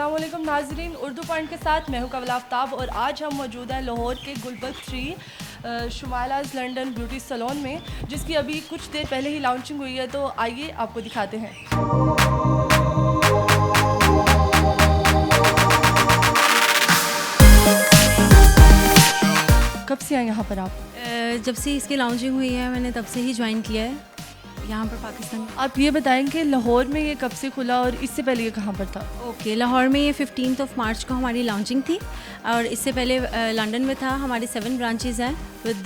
अस्सलाम वालेकुम नाज़रीन, उर्दू पॉइंट के साथ मैं हूं कवल आफ्ताब और आज हम मौजूद हैं लाहौर के गुलबर्ग 3 शुमाइलाज़ लंदन ब्यूटी सैलून में, जिसकी अभी कुछ देर पहले ही लॉन्चिंग हुई है। तो आइए आपको दिखाते हैं। कब से हैं यहाँ पर आप? जब से इसकी लॉन्चिंग हुई है मैंने तब से ही ज्वाइन किया है यहाँ पर पाकिस्तान। आप ये बताएं कि लाहौर में ये कब से खुला और इससे पहले ये कहाँ पर था? ओके, लाहौर में ये 15 मार्च को हमारी लॉन्चिंग थी और इससे पहले लंदन में था। हमारे 7 ब्रांचेस हैं with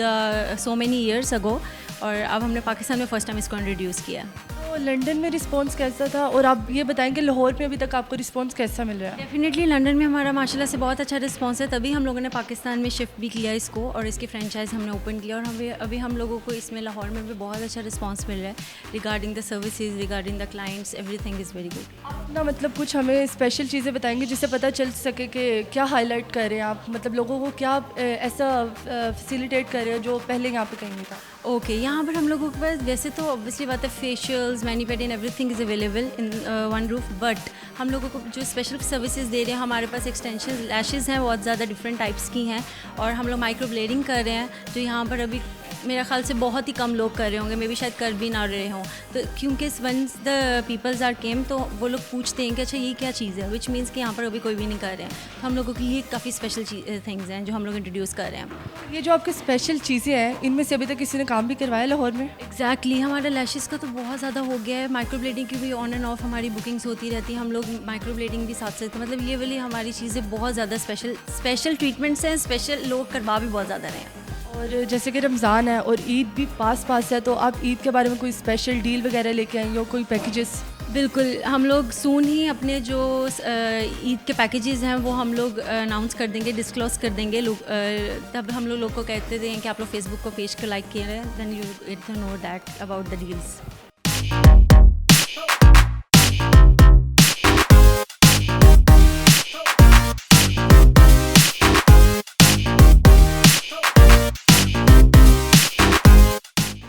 so many years ago, और अब हमने पाकिस्तान में फ़र्स्ट टाइम इसको इंट्रोड्यूस किया। तो लंदन में रिस्पांस कैसा था, और आप ये बताएंगे लाहौर में अभी तक आपको रिस्पांस कैसा मिल रहा है? डेफिनेटली लंदन में हमारा माशाल्लाह से बहुत अच्छा रिस्पांस है, तभी हम लोगों ने पाकिस्तान में शिफ्ट भी किया इसको और इसकी फ्रेंचाइज हमने ओपन किया, और अभी हम लोगों को इसमें लाहौर में भी बहुत अच्छा रिस्पांस मिल रहा है regarding the services, regarding the clients, everything is very good. ना मतलब कुछ हमें स्पेशल चीज़ें बताएंगे जिससे पता चल सके कि क्या हाईलाइट कर रहे हैं आप, मतलब लोगों को क्या ऐसा फैसिलिटेट कर रहे हैं जो पहले यहाँ पे कहीं नहीं था? ओके, यहाँ पर हम लोगों के पास वैसे तो ऑब्वियसली बात है facials, many pedi and everything is available in one roof, but हम लोगों को जो स्पेशल सर्विसेज दे रहे हैं, हमारे पास एक्सटेंशन लैशेज़ हैं, बहुत ज़्यादा डिफरेंट टाइप्स की हैं, और हम लोग माइक्रो ब्लेडिंग कर रहे हैं जो यहाँ पर अभी मेरा ख्याल से बहुत ही कम लोग कर रहे होंगे, मे भी शायद कर भी ना रहे हों। तो क्योंकि वंस द पीपल्स आर केम तो वो लोग पूछते हैं कि अच्छा ये क्या चीज़ है, विच मीन्स कि यहाँ पर अभी कोई भी नहीं कर रहे हैं। तो हम लोगों के लिए काफ़ी स्पेशल थिंग्स हैं जो हम लोग इंट्रोड्यूस कर रहे हैं। ये जो आपके स्पेशल चीज़ें हैं, इनमें से अभी तक किसी ने काम भी करवाया लाहौर में? एग्जैक्टली, हमारा लैशेज़ का तो बहुत ज़्यादा हो गया है। माइक्रो ब्लेडिंग की भी ऑन एंड ऑफ हमारी बुकिंग्स होती रहती हैं, हम लोग माइक्रो ब्लेडिंग भी साथ साथ, मतलब ये वाली हमारी चीज़ें बहुत ज़्यादा स्पेशल ट्रीटमेंट्स हैं, स्पेशल लोग करवा भी बहुत ज़्यादा रहे हैं। और जैसे कि रमज़ान है और ईद भी पास है, तो आप ईद के बारे में कोई स्पेशल डील वगैरह लेके आएंगे और कोई पैकेजेस? बिल्कुल, हम लोग सून ही अपने जो ईद के पैकेजेस हैं वो हम लोग अनाउंस कर देंगे, डिस्क्लोज कर देंगे। लोग तब हम लोग को कहते हैं कि आप लोग फेसबुक को पेज को लाइक किए हैं, then you get to know that about the deals.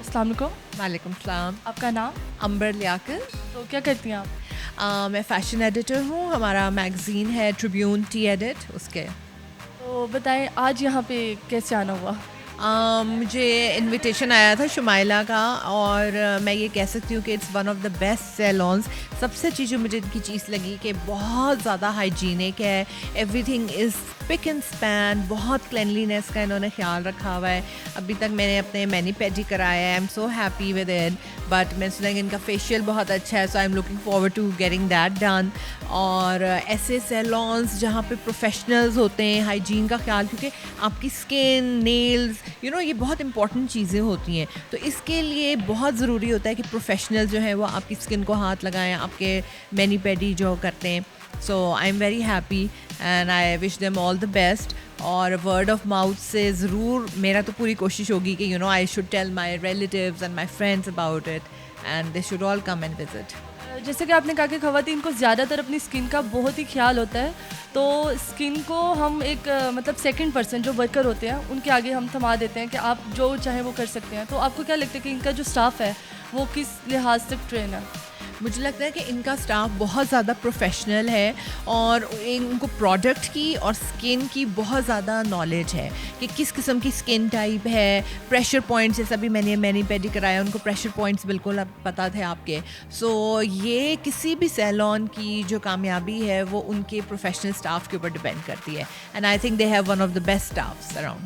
अस्सलाम वालेकुम। वालेकुम सलाम। आपका नाम? अंबर लियाकत। तो क्या करती हैं आप? मैं फ़ैशन एडिटर हूँ। हमारा मैगज़ीन है ट्रिब्यून टी एडिट, उसके। तो बताएं आज यहाँ पे कैसे आना हुआ? मुझे इनविटेशन आया था शुमाइला का, और मैं ये कह सकती हूँ कि it's one of the best saloons. सबसे अच्छी जो मुझे इनकी चीज़ लगी कि बहुत ज़्यादा हाइजीनिक है, everything is pick and span, बहुत क्लिनलीनेस का इन्होंने ख्याल रखा हुआ है। अभी तक मैंने अपने मैनी पेडी कराया है, I am so happy with it, but मैंने सुना कि इनका फेशियल बहुत अच्छा है, so I am looking forward to getting that done. और ऐसे सैलून्स जहाँ पे प्रोफेशनल्स होते हैं, हाइजीन का ख्याल, क्योंकि आपकी स्किन, नेल्स, ये बहुत इंपॉर्टेंट चीज़ें होती हैं, तो इसके लिए बहुत ज़रूरी होता है कि प्रोफेशनल जो है वो आपकी स्किन को हाथ लगाएं, आपके मैनी पेडी जो करते हैं। So I am very happy and I wish them all the best. और वर्ड ऑफ माउथ से ज़रूर मेरा तो पूरी कोशिश होगी कि I should tell my relatives and my friends about it, and they should all come and visit. जैसे कि आपने कहा कि ख़वातीन को ज़्यादातर अपनी स्किन का बहुत ही ख्याल होता है, तो स्किन को हम एक मतलब सेकंड पर्सन जो वर्कर होते हैं उनके आगे हम थमा देते हैं कि आप जो चाहें वो कर सकते हैं। तो आपको क्या लगता है कि इनका जो स्टाफ है वो किस लिहाज तक ट्रेन है? मुझे लगता है कि इनका स्टाफ बहुत ज़्यादा प्रोफेशनल है और इनको प्रोडक्ट की और स्किन की बहुत ज़्यादा नॉलेज है कि किस किस्म की स्किन टाइप है, प्रेशर पॉइंट्स, जैसा भी मैंने मैनी पेडी कराया उनको प्रेशर पॉइंट्स बिल्कुल अब पता थे आपके। सो ये किसी भी सैलून की जो कामयाबी है वो उनके प्रोफेशनल स्टाफ के ऊपर डिपेंड करती है, and I think they have one of the best staffs around.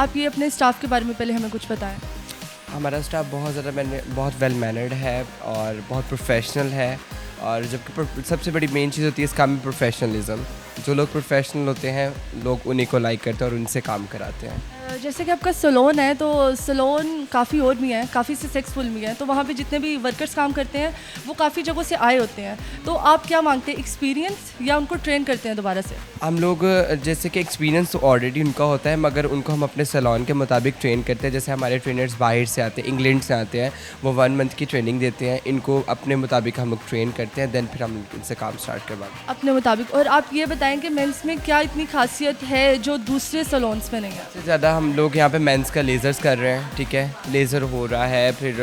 आप ये अपने स्टाफ के बारे में पहले हमें कुछ बताएं। हमारा स्टाफ बहुत वेल मैनर्ड है और बहुत प्रोफेशनल है, और जबकि सबसे बड़ी मेन चीज़ होती है इस काम में प्रोफेशनलिज्म, जो लोग प्रोफेशनल होते हैं लोग उन्हीं को लाइक करते हैं और उनसे काम कराते हैं। जैसे कि आपका सलोन है तो सलोन काफ़ी और भी हैं, काफ़ी सक्सेसफुल भी हैं, तो वहाँ पे जितने भी वर्कर्स काम करते हैं वो काफ़ी जगहों से आए होते हैं, तो आप क्या मांगते हैं, एक्सपीरियंस या उनको ट्रेन करते हैं दोबारा से? हम लोग जैसे कि एक्सपीरियंस तो ऑलरेडी उनका होता है, मगर उनको हम अपने सैलून के मुताबिक ट्रेन करते हैं। जैसे हमारे ट्रेनर्स बाहर से आते हैं, इंग्लैंड से आते हैं, वो 1 मंथ की ट्रेनिंग देते हैं, इनको अपने मुताबिक हम लोग ट्रेन करते हैं, देन फिर हम इनसे काम स्टार्ट करवाते हैं अपने मुताबिक। और आप ये बताएं कि मेंस में क्या इतनी खासियत है जो दूसरे सलोन्स में नहीं है? सबसे ज़्यादा हम लोग यहाँ पे मेंस का लेज़र्स कर रहे हैं, ठीक है, लेज़र हो रहा है, फिर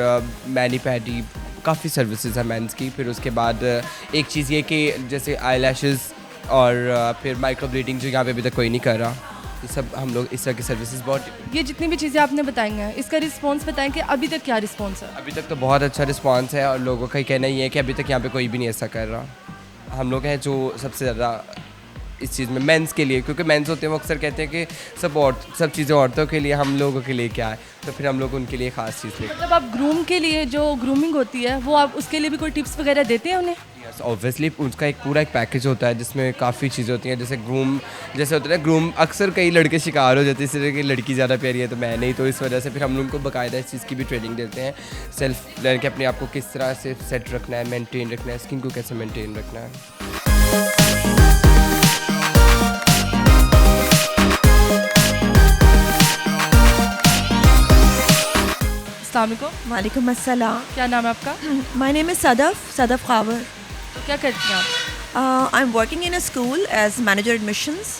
मैनी पैडी, काफ़ी सर्विसेज है मेंस की। फिर उसके बाद एक चीज़ ये कि जैसे आई लैशेज़ और फिर माइक्रो ब्लीडिंग जो यहाँ पे अभी तक कोई नहीं कर रहा, ये सब हम लोग इस तरह की सर्विसेज बहुत। ये जितनी भी चीज़ें आपने बताई हैं इसका रिस्पॉन्स बताएं कि अभी तक क्या रिस्पॉन्स है? अभी तक तो बहुत अच्छा रिस्पांस है और लोगों का कहना ये है कि अभी तक यहाँ पे कोई भी नहीं ऐसा कर रहा। हम लोग हैं जो सबसे ज़्यादा इस चीज़ में मेंस के लिए, क्योंकि मेंस होते हैं वो अक्सर कहते हैं कि सब चीज़ें औरतों के लिए, हम लोगों के लिए क्या है, तो फिर हम लोग उनके लिए ख़ास चीज़ लेते मतलब आप ग्रूम के लिए जो ग्रूमिंग होती है वो आप उसके लिए भी कोई टिप्स वगैरह देते हैं उन्हें? हैं। ऑब्वियसली उसका एक पूरा एक पैकेज होता है जिसमें काफ़ी चीज़ें होती हैं, जैसे ग्रूम, जैसे होता है ना ग्रूम, अक्सर कई लड़के शिकार हो जाते हैं इसलिए कि लड़की ज़्यादा प्यारी है तो मैं नहीं, तो इस वजह से फिर हम लोग उनको बाकायदा इस चीज़ की भी ट्रेनिंग देते हैं, सेल्फ लर्न के अपने आप को किस तरह से सेट रखना है, मेनटेन रखना है, स्किन को कैसे मेनटेन रखना है। अस्सलाम वालेकुम। वालेकुम अस्सलाम। क्या नाम है आपका? My name is Sadaf Khawer. तो क्या करती हैं आप? I'm working in a school as manager admissions.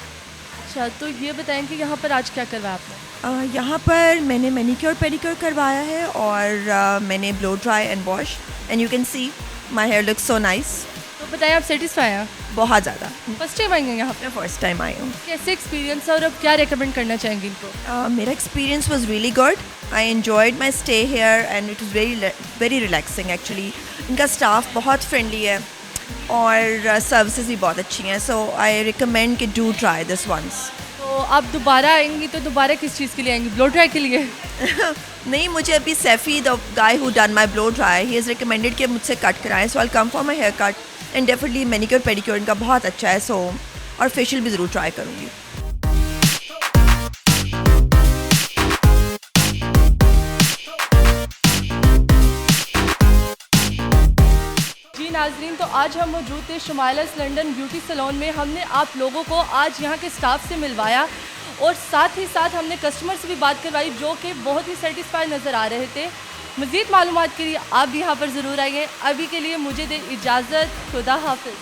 अच्छा, तो ये बताएं कि यहाँ पर आज क्या करवाया आपने? यहाँ पर मैंने मैनिक्योर पेडिक्योर करवाया है और मैंने blow dry and wash and you can see my hair looks so nice. तो बताएं आप सेटिस्फाई हैं? बहुत ज़्यादा। फर्स्ट टाइम आएंगे यहाँ पे? मैं फर्स्ट टाइम आई हूँ। कैसे एक्सपीरियंस है और अब क्या रेकमेंड करना चाहेंगे इनको? मेरा experience was really good. I enjoyed my stay here and it was very relaxing actually. इनका स्टाफ बहुत फ्रेंडली है और सर्विसेज भी बहुत अच्छी हैं, सो आई रिकमेंड कि डू ट्राई दिस वंस। तो आप दोबारा आएंगी तो दोबारा किस चीज़ के लिए आएंगी? ब्लो ड्राई के लिए? नहीं, मुझे अभी Saifi the guy who done my blow dry he is recommended कि मुझसे कट कराएं, so I come for my haircut and definitely manicure pedicure इनका बहुत अच्छा है, सो और फेशियल भी ज़रूर ट्राई करूँगी। जी नाजरीन, तो आज हम मौजूद थे शुमाइलास लंदन ब्यूटी सैलून में। हमने आप लोगों को आज यहाँ के स्टाफ से मिलवाया और साथ ही साथ हमने कस्टमर से भी बात करवाई जो कि बहुत ही सेटिस्फाइड नज़र आ रहे थे। मज़ीद मालूमात के लिए आप भी यहाँ पर ज़रूर आइए। अभी के लिए मुझे दे इजाज़त, खुदा हाफिज़।